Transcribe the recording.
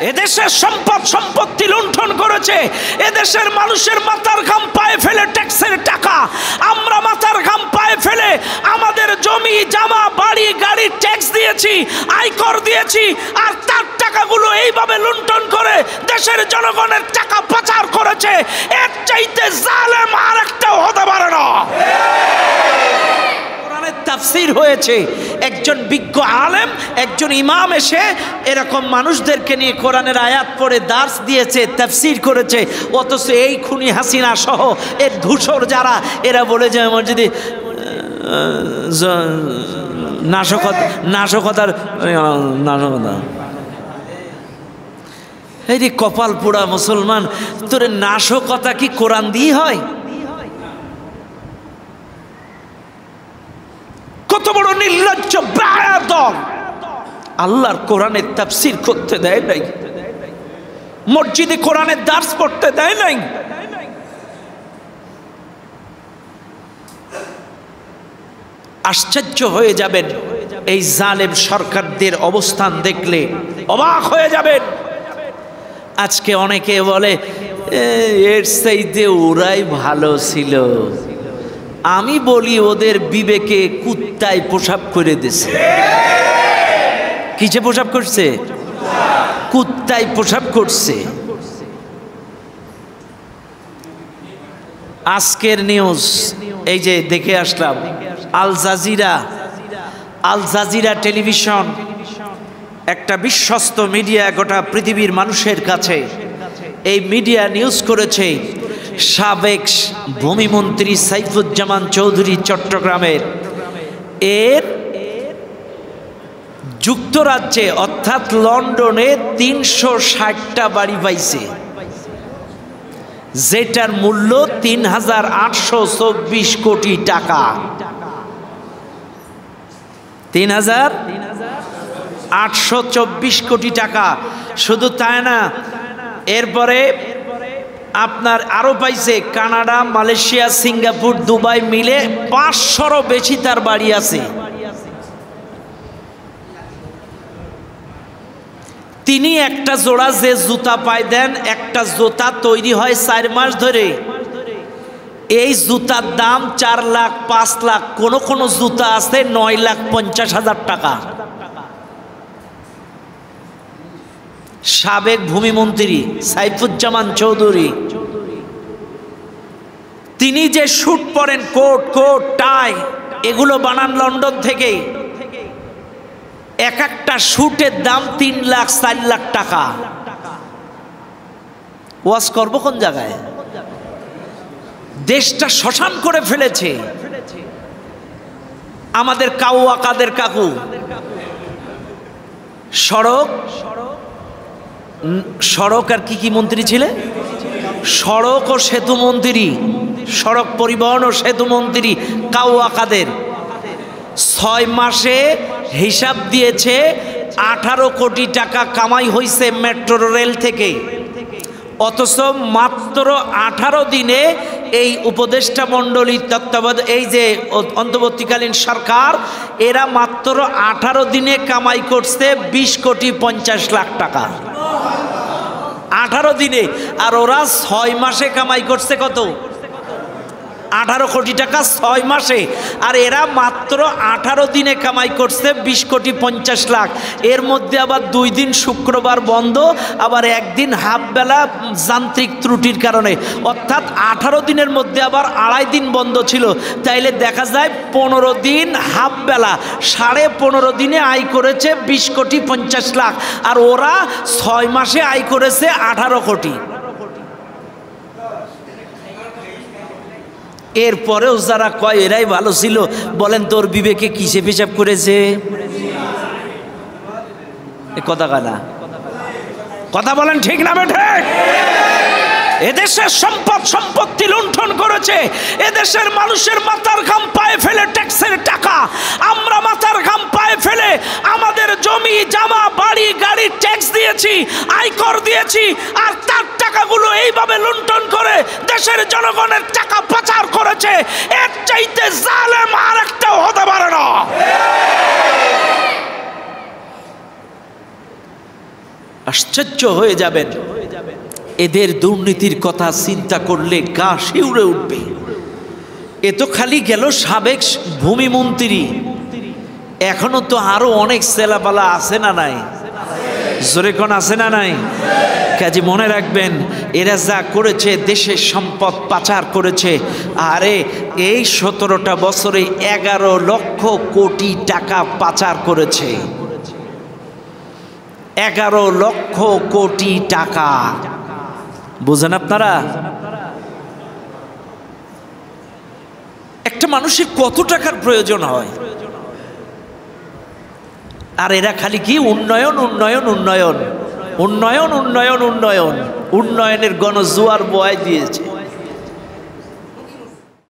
এদেশের সম্পদ সম্পত্তি লুণ্ঠন করেছে, এদেশের মানুষের মাথার ঘাম পায়ে ফেলে ট্যাক্সের টাকা, আমরা মাথার ঘাম পায়ে ফেলে আমাদের জমি জামা বাড়ি গাড়ি ট্যাক্স দিয়েছি, আয়কর দিয়েছি, আর তার টাকাগুলো এইভাবে লুণ্ঠন করে দেশের জনগণের টাকা পাচার করেছে। এর চাইতে জালেম আর একটাও হতে পারে না। তাফসীর হয়েছে, একজন বিজ্ঞ আলেম একজন ইমাম এসে এরকম মানুষদেরকে নিয়ে কোরআনের আয়াত পড়ে দার্স দিয়েছে, তাফসীর করেছে, অথচ এই খুনি হাসিনা সহ এর ধূসর যারা এরা বলে যে মসজিদে নাশকতার এই রে কপাল পোড়া মুসলমান, তোর নাশকতা কি কোরআন দিয়ে হয়? কত বড় নির্লজ্জ বেহায়া দল! আল্লাহর কোরআনের তাফসীর করতে দেয় নাই, মসজিদে কোরআনের দার্স পড়তে দেয় নাই। আশ্চর্য হয়ে যাবেন এই জালেম সরকারদের অবস্থান দেখলে, অবাক হয়ে যাবেন। আজকে অনেকে বলে এর চাইতে ওরাই ভালো ছিল। আমি বলি ওদের বিবেকে কুত্তায় প্রসাব করে দিছে। কিসে প্রসাব করছে? কুত্তায় প্রসাব করছে। আজকের নিউজ এই যে দেখে আসলাম, আল জাজিরা টেলিভিশন একটা বিশ্বস্ত মিডিয়া, গোটা পৃথিবীর মানুষের কাছে এই মিডিয়া নিউজ করেছে, সাবেক ভূমিমন্ত্রী সাইফুজ্জামান চৌধুরী চট্টগ্রামের এর যুক্তরাজ্যে অর্থাৎ লন্ডনে ৩৬০টা বাড়ি পাইছে, যেটার মূল্য ৩,৮২৪ কোটি টাকা। ৩,৮২৪ কোটি টাকা। শুধু তাই না, এরপরে আপনার আরো পাইছে কানাডা, মালয়েশিয়া, সিঙ্গাপুর, দুবাই মিলে ৫০০রও বেশি তার বাড়ি আছে। তিনি একটা জোড়া যে জুতা পায় দেন, একটা জুতা তৈরি হয় ৪ মাস ধরে। এই জুতার দাম ৪ লাখ, ৫ লাখ, কোন কোন জুতা আছে ৯,৫০,০০০ টাকা। সাবেক ভূমিমন্ত্রী সাইফুজ্জামান চৌধুরী, তিনি যে স্যুট পরেন, কোট টাই, এগুলো বানান লন্ডন থেকে। এক একটা স্যুটের দাম ৩ লাখ ৪ লাখ টাকা। ওয়াজ করবো কোন জায়গায়? দেশটা শ্মশান করে ফেলেছে। আমাদের কাউয়া কাদের কাকু সড়ক আর কি মন্ত্রী ছিলেন? সড়ক ও সেতু মন্ত্রী, সড়ক পরিবহন ও সেতু মন্ত্রী কাউয়া কাদের ৬ মাসে হিসাব দিয়েছে ১৮ কোটি টাকা কামাই হয়েছে মেট্রো রেল থেকে। অথচ মাত্র ১৮ দিনে এই উপদেষ্টা মণ্ডলী তত্ত্বাবধায়ক এই যে অন্তর্বর্তীকালীন সরকার, এরা মাত্র ১৮ দিনে কামাই করছে ২০ কোটি ৫০ লাখ টাকা। ১৮ দিনে। আর ওরা ৬ মাসে কামাই করছে কত? ১৮ কোটি টাকা ৬ মাসে। আর এরা মাত্র ১৮ দিনে কামাই করছে ২০ কোটি ৫০ লাখ। এর মধ্যে আবার ২ দিন শুক্রবার বন্ধ, আবার একদিন হাফ বেলা যান্ত্রিক ত্রুটির কারণে, অর্থাৎ ১৮ দিনের মধ্যে আবার ২.৫ দিন বন্ধ ছিল। তাইলে দেখা যায় ১৫ দিন হাফ বেলা, ১৫.৫ দিনে আয় করেছে ২০ কোটি ৫০ লাখ। আর ওরা ৬ মাসে আয় করেছে ১৮ কোটি। এরপরেও যারা কয় এরাই ভালো ছিল, বলেন তোর বিবেকে কিসে পেশাব করেছে? কথা বলেন ঠিক না বেঠে? এদেশের সম্পদ সম্পত্তি লুণ্ঠন করেছে, এদেশের মানুষের মাথার ঘাম পায়ে ফেলে ট্যাক্সের টাকা, আমরা মাথার ঘাম পায়ে ফেলে আমাদের জমি জামা বাড়ি গাড়ি ট্যাক্স দিয়েছি, আয়কর দিয়েছি, আর তার টাকাগুলো এইভাবে লুণ্ঠন করে দেশের জনগণের টাকা পাচার করেছে। এর চাইতে জালেম আর একটাও হতে পারে না। আশ্চর্য হয়ে যাবেন। এদের দুর্নীতির কথা চিন্তা করলে গা শিউরে উঠবে। এ তো খালি গেল সাবেক ভূমিমন্ত্রী, এখনো তো আরো অনেক ছেলেপালা আছে না নাই? জোরে কোন আছে না নাই? কাজে মনে রাখবেন, এরা যা করেছে, দেশের সম্পদ পাচার করেছে। আরে এই 17টা বছরে 11 লক্ষ কোটি টাকা পাচার করেছে। 11 লক্ষ কোটি টাকা, বুঝেন আপনারা? একটা মানুষের কত টাকার প্রয়োজন হয়? আর এরা খালি কি উন্নয়ন উন্নয়ন উন্নয়ন উন্নয়ন উন্নয়ন উন্নয়ন, উন্নয়নের গণজোয়ার বয় দিয়েছে।